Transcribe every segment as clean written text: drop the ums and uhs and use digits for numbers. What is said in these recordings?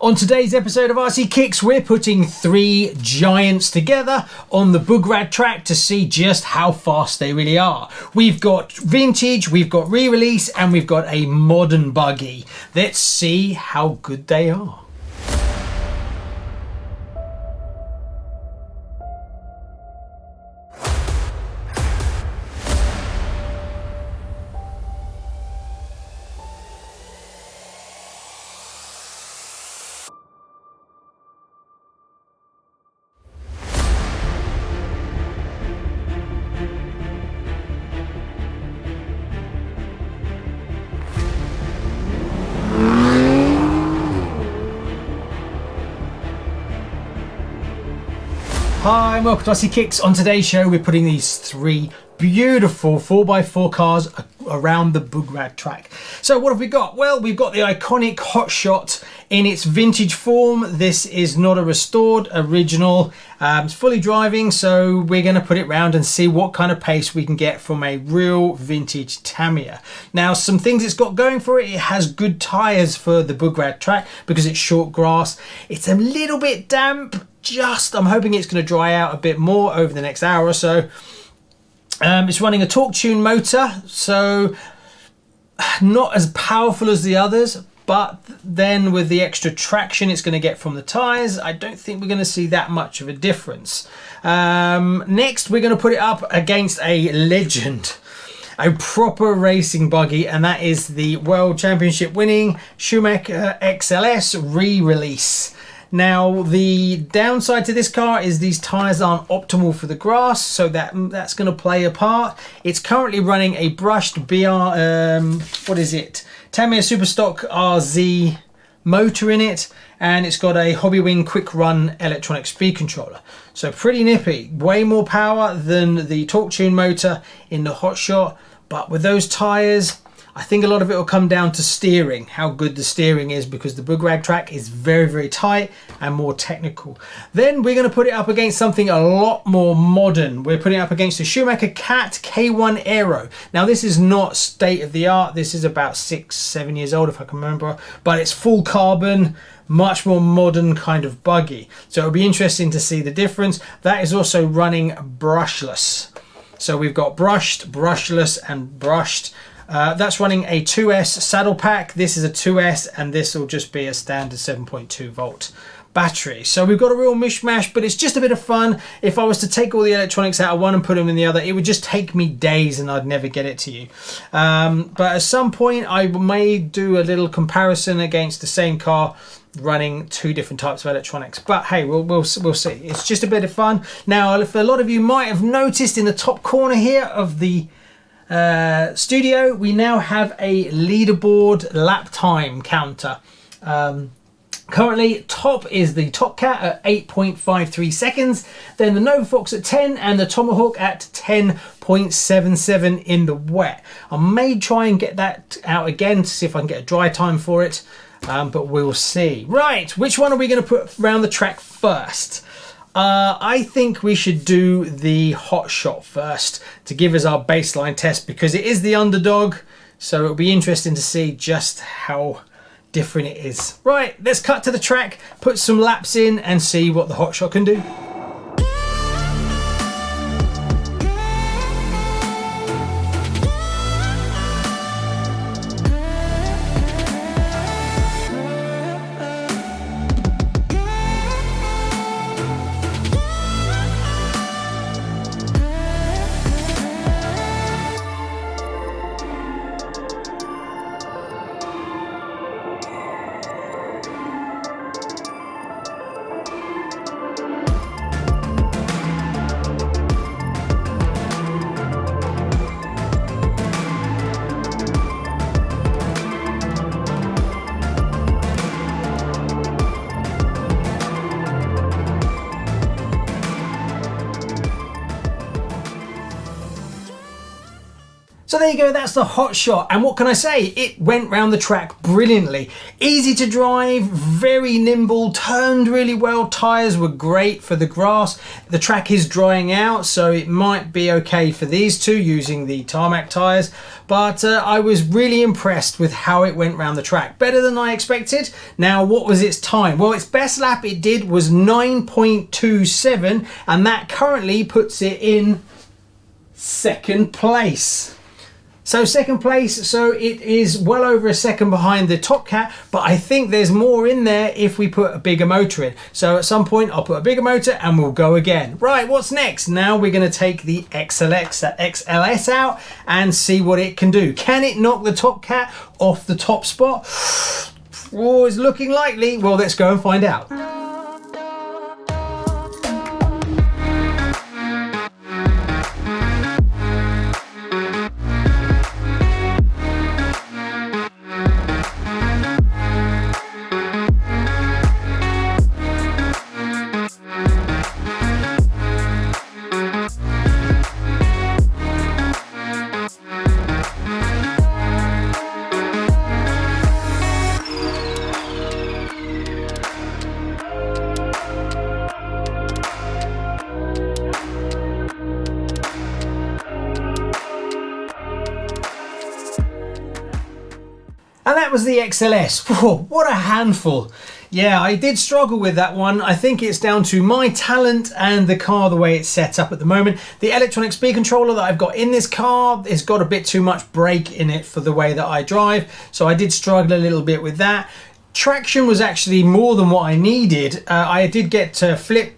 On today's episode of RC Kicks, we're putting three giants together on the BGRAT track to see just how fast they really are. We've got vintage, we've got re-release, and we've got a modern buggy. Let's see how good they are. Hi, and welcome to RC Kicks. On today's show, we're putting these three beautiful 4x4 cars around the BGRAT track. So what have we got? Well, we've got the iconic Hotshot in its vintage form. This is not a restored, original. It's fully driving, so we're going to put it round and see what kind of pace we can get from a real vintage Tamiya. Now, some things it's got going for it. It has good tyres for the BGRAT track because it's short grass. It's a little bit damp. I'm hoping it's going to dry out a bit more over the next hour or so. It's running a torque tune motor, so not as powerful as the others, but then with the extra traction it's going to get from the tyres, I don't think we're going to see that much of a difference. Next, we're going to put it up against a legend, a proper racing buggy, and that is the World Championship winning Schumacher XLS re-release. Now, the downside to this car is these tyres aren't optimal for the grass, so that's going to play a part. It's currently running a brushed Tamiya Superstock RZ motor in it, and it's got a Hobbywing quick run electronic speed controller. So pretty nippy, way more power than the torque tune motor in the Hotshot, but with those tyres, I think a lot of it will come down to steering, how good the steering is, because the BGRAT track is very, very tight and more technical. Then we're going to put it up against something a lot more modern. We're putting it up against the Schumacher Cat K1 Aero. Now, this is not state of the art. This is about 6-7 years old, if I can remember, but it's full carbon, much more modern kind of buggy. So it'll be interesting to see the difference. That is also running brushless. So we've got brushed, brushless, and brushed. That's running a 2S saddle pack. This is a 2S, and this will just be a standard 7.2 volt battery. So we've got a real mishmash, but it's just a bit of fun. If I was to take all the electronics out of one and put them in the other, it would just take me days and I'd never get it to you. But at some point, I may do a little comparison against the same car running two different types of electronics, but hey, we'll see. It's just a bit of fun. Now, if a lot of you might have noticed in the top corner here of the studio, we now have a leaderboard lap time counter. Currently, top is the Top Cat at 8.53 seconds, then the Novafox at 10, and the Tomahawk at 10.77 in the wet. I may try and get that out again to see if I can get a dry time for it, but we'll see. Right, which one are we going to put around the track first? I think we should do the Hotshot first to give us our baseline test, because it is the underdog, so it'll be interesting to see just how different it is. Right, let's cut to the track, put some laps in, and see what the Hotshot can do. So there you go, that's the Hotshot, and what can I say? It went round the track brilliantly. Easy to drive, very nimble, turned really well, tyres were great for the grass. The track is drying out, so it might be okay for these two using the tarmac tyres, but I was really impressed with how it went round the track. Better than I expected. Now, what was its time? Well, its best lap it did was 9.27, and that currently puts it in second place. So second place, so it is well over a second behind the Top Cat, but I think there's more in there if we put a bigger motor in. So at some point I'll put a bigger motor and we'll go again. Right, what's next? Now we're going to take the XLS out and see what it can do. Can it knock the Top Cat off the top spot? Oh, it's looking likely. Well, let's go and find out. And that was the XLS. Whoa, what a handful. Yeah, I did struggle with that one. I think it's down to my talent and the car, the way it's set up at the moment. The electronic speed controller that I've got in this car has got a bit too much brake in it for the way that I drive. So I did struggle a little bit with that. Traction was actually more than what I needed. I did get to flip.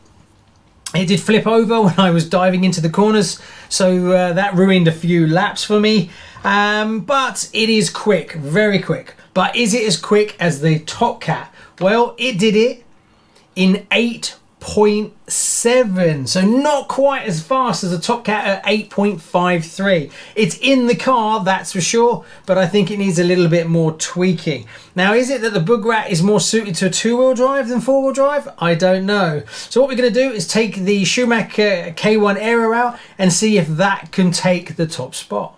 It did flip over when I was diving into the corners, so that ruined a few laps for me. But it is quick, very quick. But is it as quick as the Top Cat? Well, it did it in 8.7, so not quite as fast as the Top Cat at 8.53. It's in the car, that's for sure, but I think it needs a little bit more tweaking. Now, is it that the BGRAT is more suited to a two-wheel drive than four-wheel drive? I don't know. So what we're going to do is take the Schumacher K1 Aero out and see if that can take the top spot.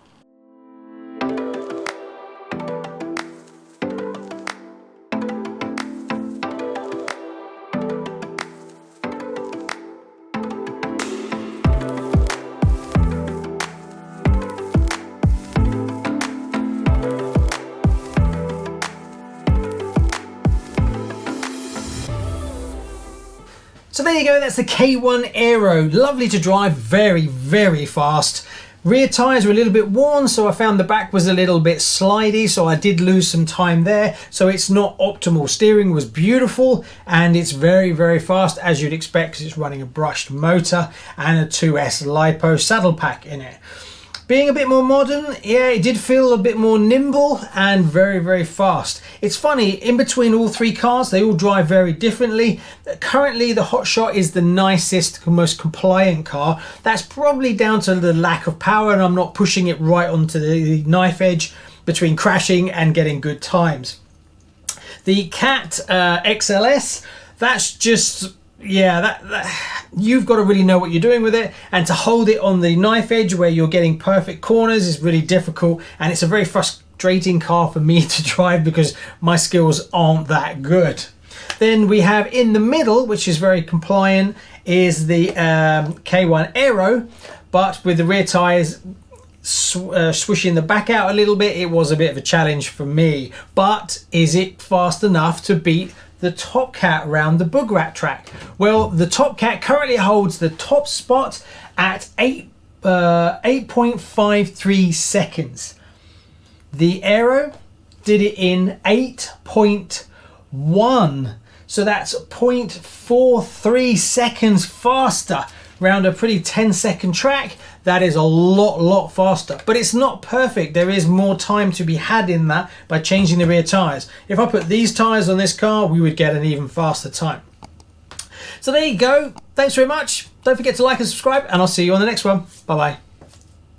So there you go, that's the K1 Aero. Lovely to drive, very, very fast. Rear tyres were a little bit worn, so I found the back was a little bit slidey, so I did lose some time there. So it's not optimal. Steering was beautiful, and it's very, very fast, as you'd expect, because it's running a brushed motor and a 2S LiPo saddle pack in it. Being a bit more modern, yeah, it did feel a bit more nimble and very, very fast. It's funny, in between all three cars, they all drive very differently. Currently, the Hotshot is the nicest, most compliant car. That's probably down to the lack of power, and I'm not pushing it right onto the knife edge between crashing and getting good times. The Cat XLS, that's just... yeah, you've got to really know what you're doing with it, and to hold it on the knife edge where you're getting perfect corners is really difficult, and it's a very frustrating car for me to drive because my skills aren't that good. Then we have in the middle, which is very compliant, is the K1 Aero, but with the rear tyres swishing the back out a little bit, it was a bit of a challenge for me. But is it fast enough to beat the Top Cat around the BGRAT track? Well, the Top Cat currently holds the top spot at 8.53 seconds. The Aero did it in 8.1, so that's 0.43 seconds faster around a pretty 10-second track. That is a lot faster, but it's not perfect. There is more time to be had in that by changing the rear tyres. If I put these tyres on this car, we would get an even faster time. So there you go. Thanks very much. Don't forget to like and subscribe, and I'll see you on the next one. Bye bye.